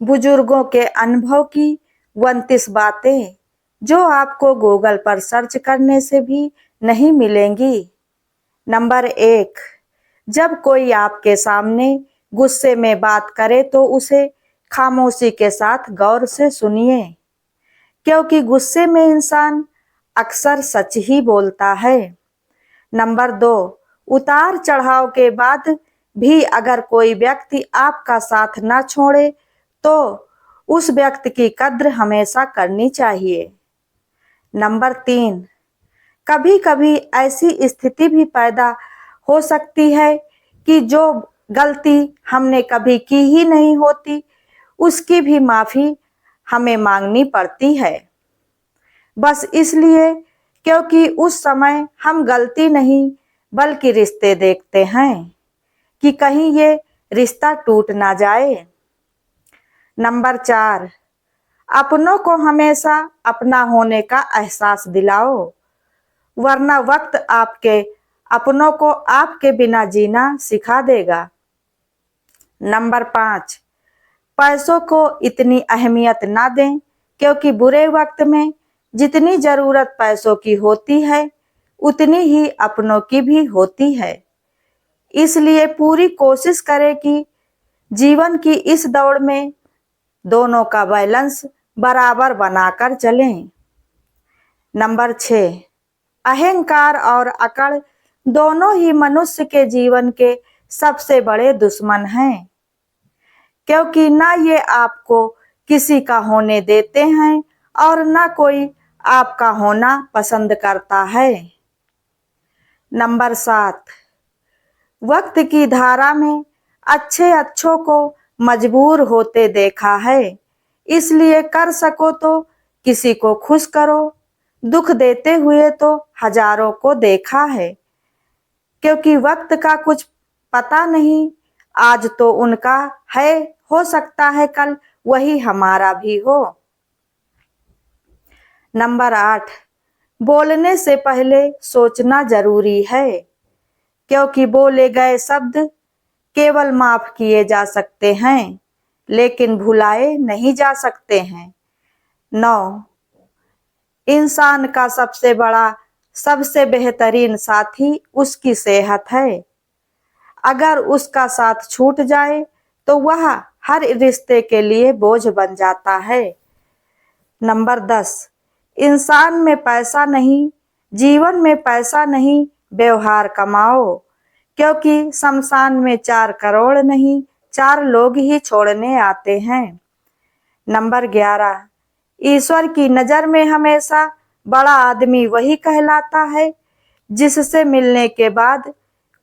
बुजुर्गों के अनुभव की 29 बातें जो आपको गूगल पर सर्च करने से भी नहीं मिलेंगी। नंबर 1, जब कोई आपके सामने गुस्से में बात करे तो उसे खामोशी के साथ गौर से सुनिए, क्योंकि गुस्से में इंसान अक्सर सच ही बोलता है। नंबर 2, उतार चढ़ाव के बाद भी अगर कोई व्यक्ति आपका साथ ना छोड़े तो उस व्यक्ति की कद्र हमेशा करनी चाहिए। नंबर 3, कभी कभी ऐसी स्थिति भी पैदा हो सकती है कि जो गलती हमने कभी की ही नहीं होती उसकी भी माफी हमें मांगनी पड़ती है, बस इसलिए क्योंकि उस समय हम गलती नहीं बल्कि रिश्ते देखते हैं कि कहीं ये रिश्ता टूट ना जाए। नंबर 4, अपनों को हमेशा अपना होने का एहसास दिलाओ, वरना वक्त आपके अपनों को आपके बिना जीना सिखा देगा। नंबर 5, पैसों को इतनी अहमियत ना दें, क्योंकि बुरे वक्त में जितनी जरूरत पैसों की होती है उतनी ही अपनों की भी होती है। इसलिए पूरी कोशिश करें कि जीवन की इस दौड़ में दोनों का बैलेंस बराबर बनाकर चलें। नंबर 6, अहंकार और अकड़ दोनों ही मनुष्य के जीवन के सबसे बड़े दुश्मन हैं, क्योंकि ना ये आपको किसी का होने देते हैं और ना कोई आपका होना पसंद करता है। नंबर 7, वक्त की धारा में अच्छों को मजबूर होते देखा है, इसलिए कर सको तो किसी को खुश करो, दुख देते हुए तो हजारों को देखा है, क्योंकि वक्त का कुछ पता नहीं, आज तो उनका है, हो सकता है कल वही हमारा भी हो। नंबर 8, बोलने से पहले सोचना जरूरी है, क्योंकि बोले गए शब्द केवल माफ किए जा सकते हैं लेकिन भुलाए नहीं जा सकते हैं। 9, इंसान का सबसे बड़ा सबसे बेहतरीन साथी उसकी सेहत है, अगर उसका साथ छूट जाए तो वह हर रिश्ते के लिए बोझ बन जाता है। नंबर 10, इंसान में पैसा नहीं, जीवन में पैसा नहीं, व्यवहार कमाओ, क्योंकि शमशान में 4 करोड़ नहीं 4 लोग ही छोड़ने आते हैं। नंबर 11, ईश्वर की नजर में हमेशा बड़ा आदमी वही कहलाता है जिससे मिलने के बाद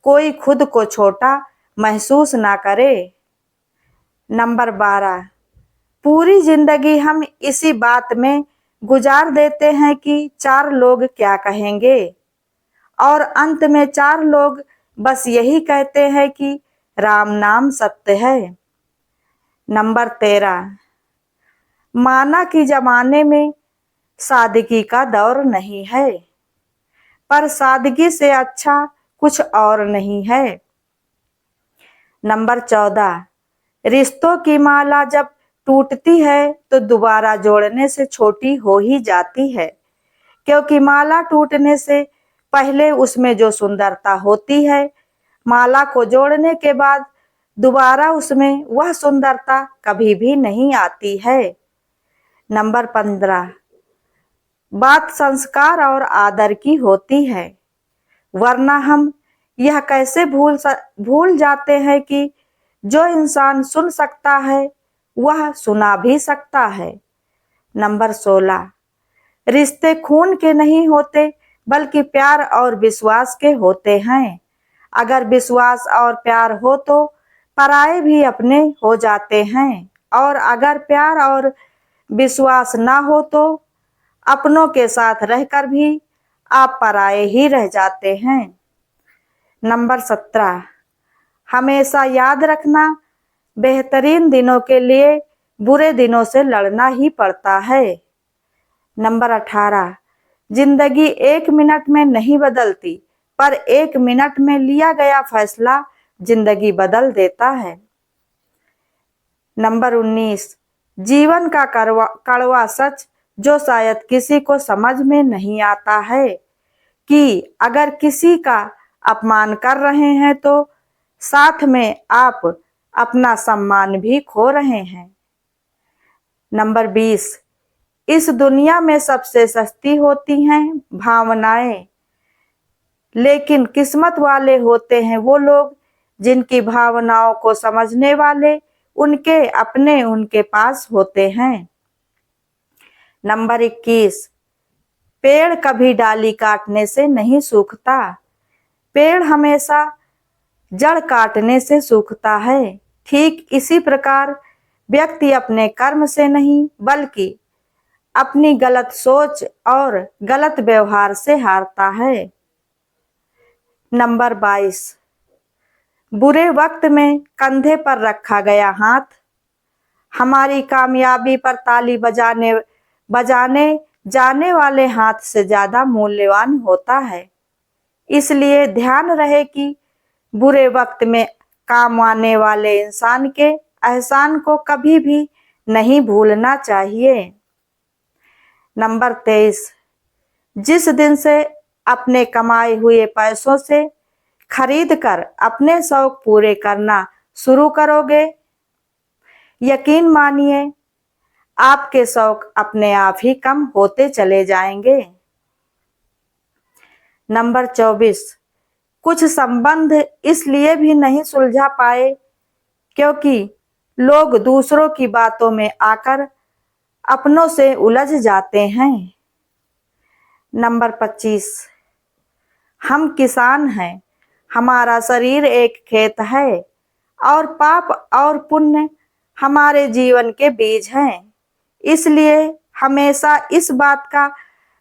कोई खुद को छोटा महसूस ना करे। नंबर 12, पूरी जिंदगी हम इसी बात में गुजार देते हैं कि 4 लोग क्या कहेंगे, और अंत में 4 लोग बस यही कहते हैं कि राम नाम सत्य है। नंबर 13, माना कि जमाने में सादगी का दौर नहीं है, पर सादगी से अच्छा कुछ और नहीं है। नंबर 14, रिश्तों की माला जब टूटती है तो दोबारा जोड़ने से छोटी हो ही जाती है, क्योंकि माला टूटने से पहले उसमें जो सुंदरता होती है, माला को जोड़ने के बाद दोबारा उसमें वह सुंदरता कभी भी नहीं आती है। नंबर 15, बात संस्कार और आदर की होती है, वरना हम यह कैसे भूल जाते हैं कि जो इंसान सुन सकता है वह सुना भी सकता है। नंबर 16, रिश्ते खून के नहीं होते बल्कि प्यार और विश्वास के होते हैं, अगर विश्वास और प्यार हो तो पराये भी अपने हो जाते हैं, और अगर प्यार और विश्वास ना हो तो अपनों के साथ रहकर भी आप पराये ही रह जाते हैं। नंबर 17, हमेशा याद रखना, बेहतरीन दिनों के लिए बुरे दिनों से लड़ना ही पड़ता है। नंबर 18, जिंदगी 1 मिनट में नहीं बदलती, पर 1 मिनट में लिया गया फैसला जिंदगी बदल देता है। नंबर 19, जीवन का कड़वा सच जो शायद किसी को समझ में नहीं आता है कि अगर किसी का अपमान कर रहे हैं तो साथ में आप अपना सम्मान भी खो रहे हैं। नंबर 20, इस दुनिया में सबसे सस्ती होती हैं भावनाएं, लेकिन किस्मत वाले होते हैं वो लोग जिनकी भावनाओं को समझने वाले उनके अपने उनके पास होते हैं। नंबर 21, पेड़ कभी डाली काटने से नहीं सूखता, पेड़ हमेशा जड़ काटने से सूखता है। ठीक इसी प्रकार व्यक्ति अपने कर्म से नहीं बल्कि अपनी गलत सोच और गलत व्यवहार से हारता है। नंबर 22, बुरे वक्त में कंधे पर रखा गया हाथ हमारी कामयाबी पर ताली बजाने जाने वाले हाथ से ज्यादा मूल्यवान होता है। इसलिए ध्यान रहे कि बुरे वक्त में काम आने वाले इंसान के एहसान को कभी भी नहीं भूलना चाहिए। नंबर 23, जिस दिन से अपने कमाए हुए पैसों से खरीद कर अपने शौक पूरे करना शुरू करोगे, यकीन मानिए आपके शौक अपने आप ही कम होते चले जाएंगे। नंबर 24, कुछ संबंध इसलिए भी नहीं सुलझा पाए क्योंकि लोग दूसरों की बातों में आकर अपनों से उलझ जाते हैं। नंबर 25, हम किसान हैं, हमारा शरीर एक खेत है और पाप और पुण्य हमारे जीवन के बीज हैं। इसलिए हमेशा इस बात का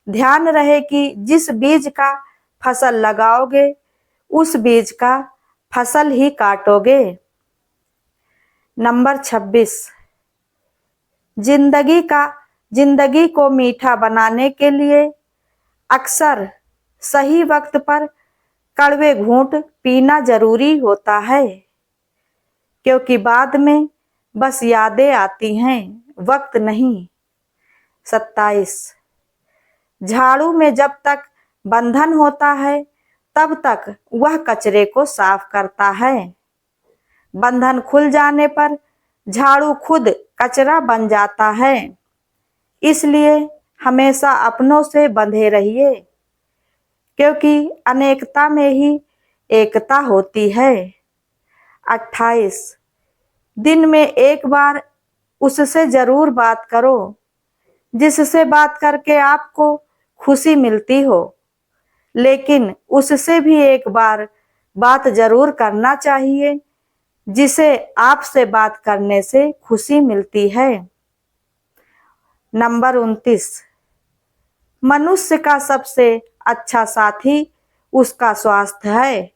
ध्यान रहे कि जिस बीज का फसल लगाओगे उस बीज का फसल ही काटोगे। नंबर 26, जिंदगी को मीठा बनाने के लिए अक्सर सही वक्त पर कड़वे घूंट पीना जरूरी होता है क्योंकि बाद में बस यादें आती हैं, वक्त नहीं। 27, झाड़ू में जब तक बंधन होता है तब तक वह कचरे को साफ करता है, बंधन खुल जाने पर झाड़ू खुद कचरा बन जाता है। इसलिए हमेशा अपनों से बंधे रहिए क्योंकि अनेकता में ही एकता होती है। 28, दिन में एक बार उससे जरूर बात करो जिससे बात करके आपको खुशी मिलती हो, लेकिन उससे भी एक बार बात जरूर करना चाहिए जिसे आपसे बात करने से खुशी मिलती है। नंबर 29, मनुष्य का सबसे अच्छा साथी उसका स्वास्थ्य है।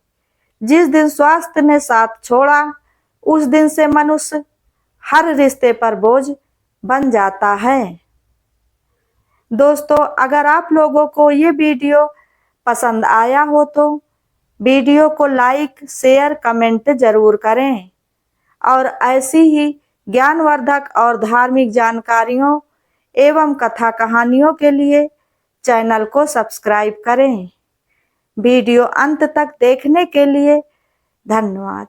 जिस दिन स्वास्थ्य ने साथ छोड़ा उस दिन से मनुष्य हर रिश्ते पर बोझ बन जाता है। दोस्तों, अगर आप लोगों को ये वीडियो पसंद आया हो तो वीडियो को लाइक, शेयर, कमेंट जरूर करें और ऐसी ही ज्ञानवर्धक और धार्मिक जानकारियों एवं कथा कहानियों के लिए चैनल को सब्सक्राइब करें। वीडियो अंत तक देखने के लिए धन्यवाद।